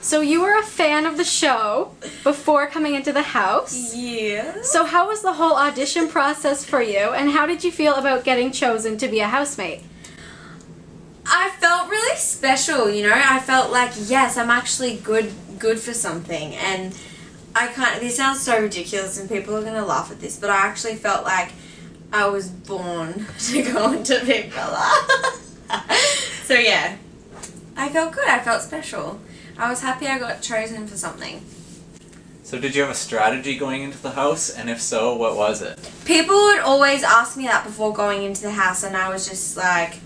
So you were a fan of the show before coming into the house. Yeah. So how was the whole audition process for you, and how did you feel about getting chosen to be a housemate? I felt really special, you know. I felt like, yes, I'm actually good for something, and this sounds so ridiculous and people are going to laugh at this, but I actually felt like I was born to go into Big Brother. So yeah, I felt good. I felt special. I was happy I got chosen for something. So did you have a strategy going into the house, and if so, what was it? People would always ask me that before going into the house, and I was just like,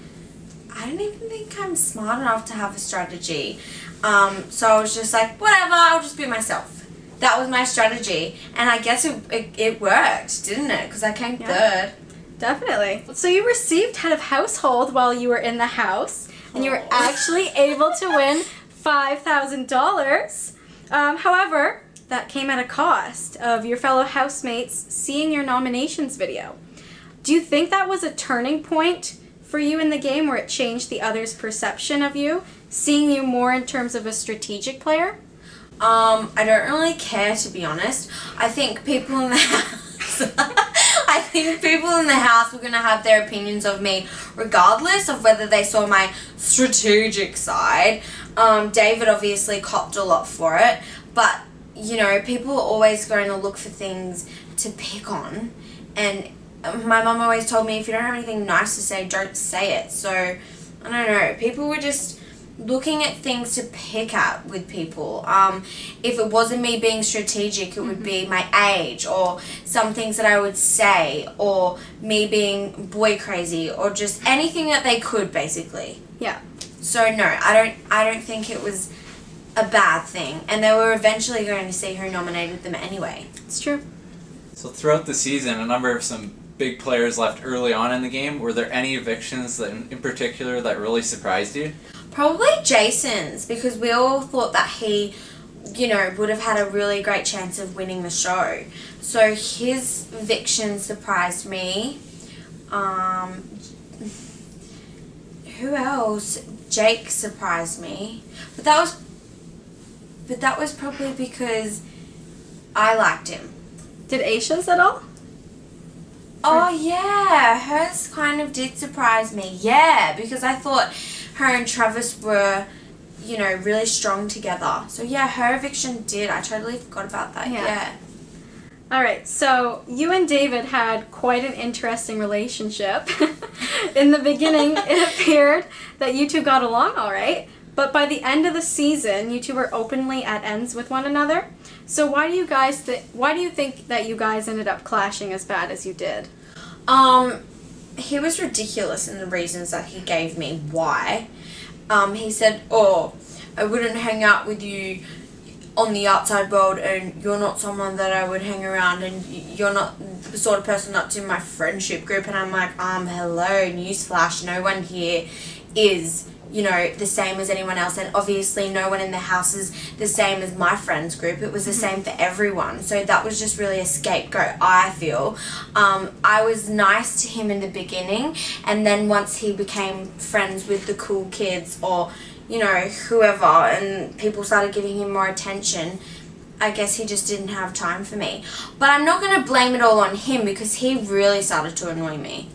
I don't even think I'm smart enough to have a strategy. So I was just like, whatever, I'll just be myself. That was my strategy, and I guess it worked, didn't it? Because I came third. Definitely. So you received head of household while you were in the house, and you were actually able to win $5,000. However, that came at a cost of your fellow housemates seeing your nominations video. Do you think that was a turning point for you in the game where it changed the others' perception of you, seeing you more in terms of a strategic player? I don't really care, to be honest. I think people in the house were going to have their opinions of me regardless of whether they saw my strategic side. David obviously copped a lot for it, but you know, people are always going to look for things to pick on, and my mum always told me, if you don't have anything nice to say, don't say it. So I don't know, people were just looking at things to pick at with people. If it wasn't me being strategic, it would be my age, or some things that I would say, or me being boy crazy, or just anything that they could, basically. Yeah. So no, I don't think it was a bad thing, and they were eventually going to see who nominated them anyway. It's true. So throughout the season, a number of some big players left early on in the game. Were there any evictions that, in particular, that really surprised you? Probably Jason's, because we all thought that he, you know, would have had a really great chance of winning the show. So his eviction surprised me. Who else? Jake surprised me. But that was probably because I liked him. Did Aisha's at all? Oh yeah, hers kind of did surprise me. Yeah, because I thought her and Travis were, you know, really strong together. So yeah, her eviction did. I totally forgot about that. Yeah. All right, so you and David had quite an interesting relationship. In the beginning, it appeared that you two got along all right, but by the end of the season, you two were openly at ends with one another. So why do you think that you guys ended up clashing as bad as you did? He was ridiculous in the reasons that he gave me why. He said, "Oh, I wouldn't hang out with you on the outside world, and you're not someone that I would hang around, and you're not the sort of person that's in my friendship group." And I'm like, hello, newsflash, no one here is, you know, the same as anyone else, and obviously no one in the house is the same as my friends group. It was the same for everyone, so that was just really a scapegoat, I feel. I was nice to him in the beginning, and then once he became friends with the cool kids, or you know, whoever, and people started giving him more attention, I guess he just didn't have time for me. But I'm not going to blame it all on him, because he really started to annoy me.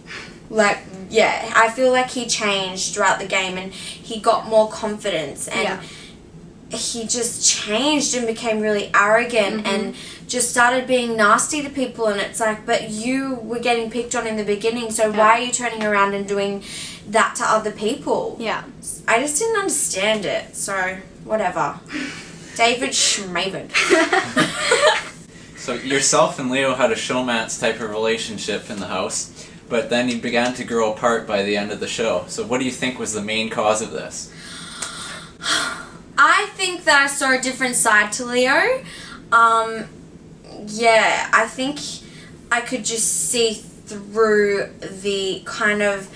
Like, yeah, I feel like he changed throughout the game, and he got more confidence, and he just changed and became really arrogant and just started being nasty to people. And it's like, but you were getting picked on in the beginning, so why are you turning around and doing that to other people? Yeah. I just didn't understand it, so whatever. David Schmaven. So yourself and Leo had a showmance type of relationship in the house, but then you began to grow apart by the end of the show. So what do you think was the main cause of this? I think that I saw a different side to Leo. Yeah, I think I could just see through the kind of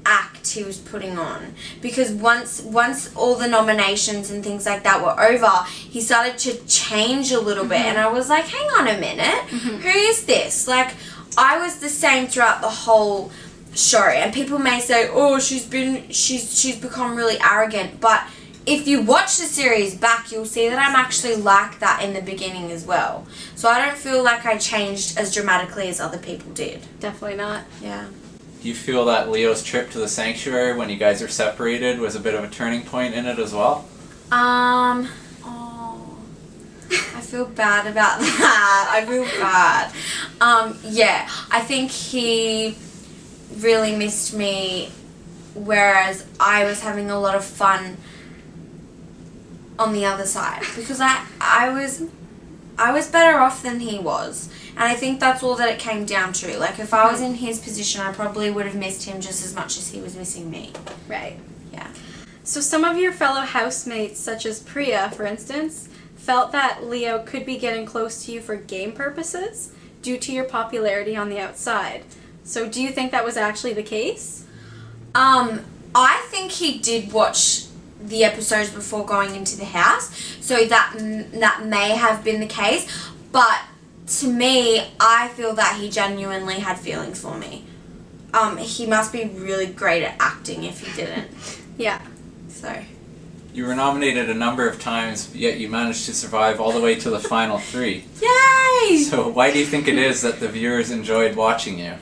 act he was putting on, because once all the nominations and things like that were over, he started to change a little bit, and I was like, hang on a minute, who is this? Like, I was the same throughout the whole show, and people may say, oh, she's become really arrogant, but if you watch the series back, you'll see that I'm actually like that in the beginning as well. So I don't feel like I changed as dramatically as other people did. Definitely not. Yeah. Do you feel that Leo's trip to the sanctuary when you guys were separated was a bit of a turning point in it as well? Oh, I feel bad about that. I feel bad. Yeah, I think he really missed me, whereas I was having a lot of fun on the other side, because I was better off than he was, and I think that's all that it came down to. Like, if I was in his position, I probably would have missed him just as much as he was missing me. Right. Yeah. So some of your fellow housemates, such as Priya, for instance, felt that Leo could be getting close to you for game purposes due to your popularity on the outside. So do you think that was actually the case? I think he did watch the episodes before going into the house, so that may have been the case, but to me, I feel that he genuinely had feelings for me. He must be really great at acting if he didn't. Yeah. So. You were nominated a number of times, yet you managed to survive all the way to the final 3. Yay! So why do you think it is that the viewers enjoyed watching you?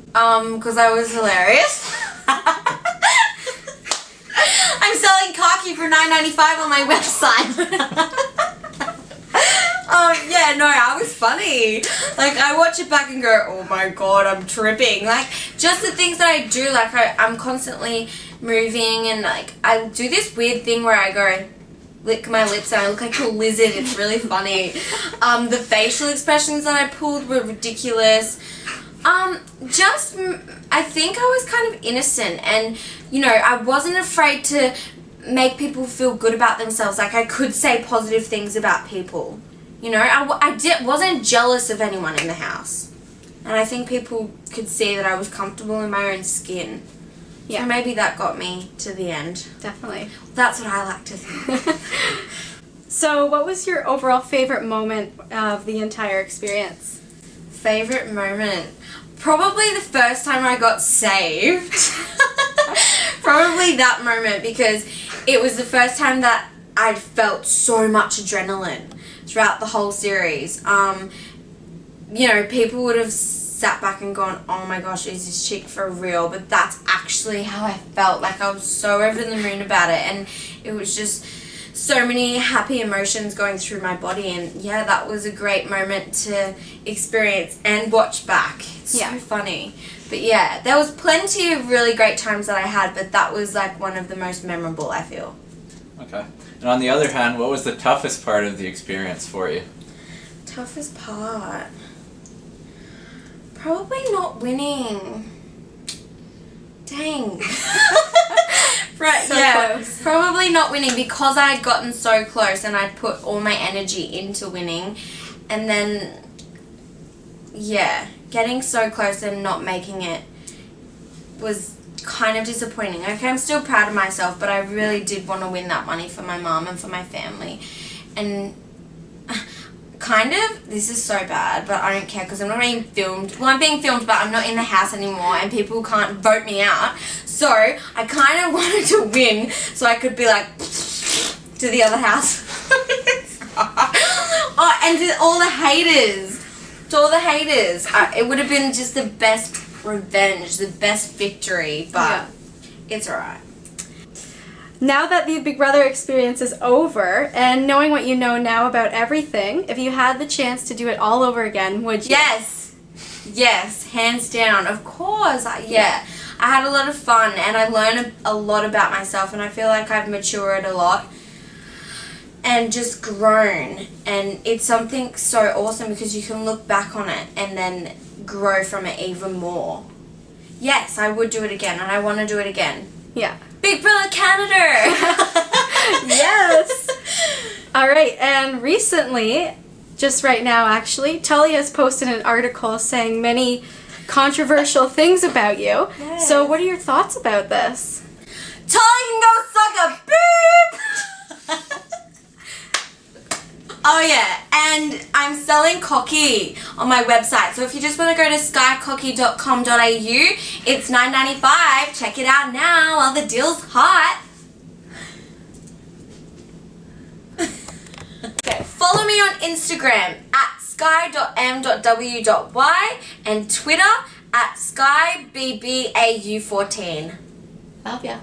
Because I was hilarious. I'm selling cocky for $9.95 on my website. Yeah, no, I was funny. Like, I watch it back and go, oh my god, I'm tripping. Like, just the things that I do, like, I'm constantly moving, and, like, I do this weird thing where I go, lick my lips, and I look like a lizard. It's really funny. The facial expressions that I pulled were ridiculous. I think I was kind of innocent, and, you know, I wasn't afraid to make people feel good about themselves. Like, I could say positive things about people. You know, I wasn't jealous of anyone in the house. And I think people could see that I was comfortable in my own skin. Yeah. So maybe that got me to the end. Definitely. That's what I like to think. So what was your overall favorite moment of the entire experience? Favorite moment? Probably the first time I got saved. Probably that moment, because it was the first time that I felt so much adrenaline throughout the whole series. You know, people would have sat back and gone, oh my gosh, is this chick for real? But that's actually how I felt. Like, I was so over the moon about it, and it was just so many happy emotions going through my body, and yeah, that was a great moment to experience and watch back. It's so funny. But yeah, there was plenty of really great times that I had, but that was like one of the most memorable, I feel. Okay. And on the other hand, what was the toughest part of the experience for you? Toughest part? Probably not winning. Dang. Right, so yeah. close. Probably not winning, because I had gotten so close and I'd put all my energy into winning. And then, yeah, getting so close and not making it was kind of disappointing. Okay, I'm still proud of myself, but I really did want to win that money for my mom and for my family. And kind of, this is so bad, but I don't care, because I'm not being filmed. Well, I'm being filmed, but I'm not in the house anymore, and people can't vote me out. So I kind of wanted to win so I could be like to the other house. Oh, and to all the haters. To all the haters. It would have been just the best revenge, the best victory, but it's alright. Now that the Big Brother experience is over, and knowing what you know now about everything, if you had the chance to do it all over again, would you? Yes. Yes, hands down. Of course. Yeah. I had a lot of fun, and I learned a lot about myself, and I feel like I've matured a lot and just grown. And it's something so awesome, because you can look back on it and then grow from it even more. Yes, I would do it again, and I want to do it again. Yeah. Big Brother Canada! Yes! Alright, and recently, just right now actually, Tully has posted an article saying many controversial things about you. Yes. So what are your thoughts about this? Tully can go suck a beep! Oh yeah, and I'm selling cocky on my website. So if you just want to go to skyecocky.com.au, it's $9.95. Check it out now while the deal's hot. on Instagram at skye.m.w.y and Twitter at skybau14. Love ya.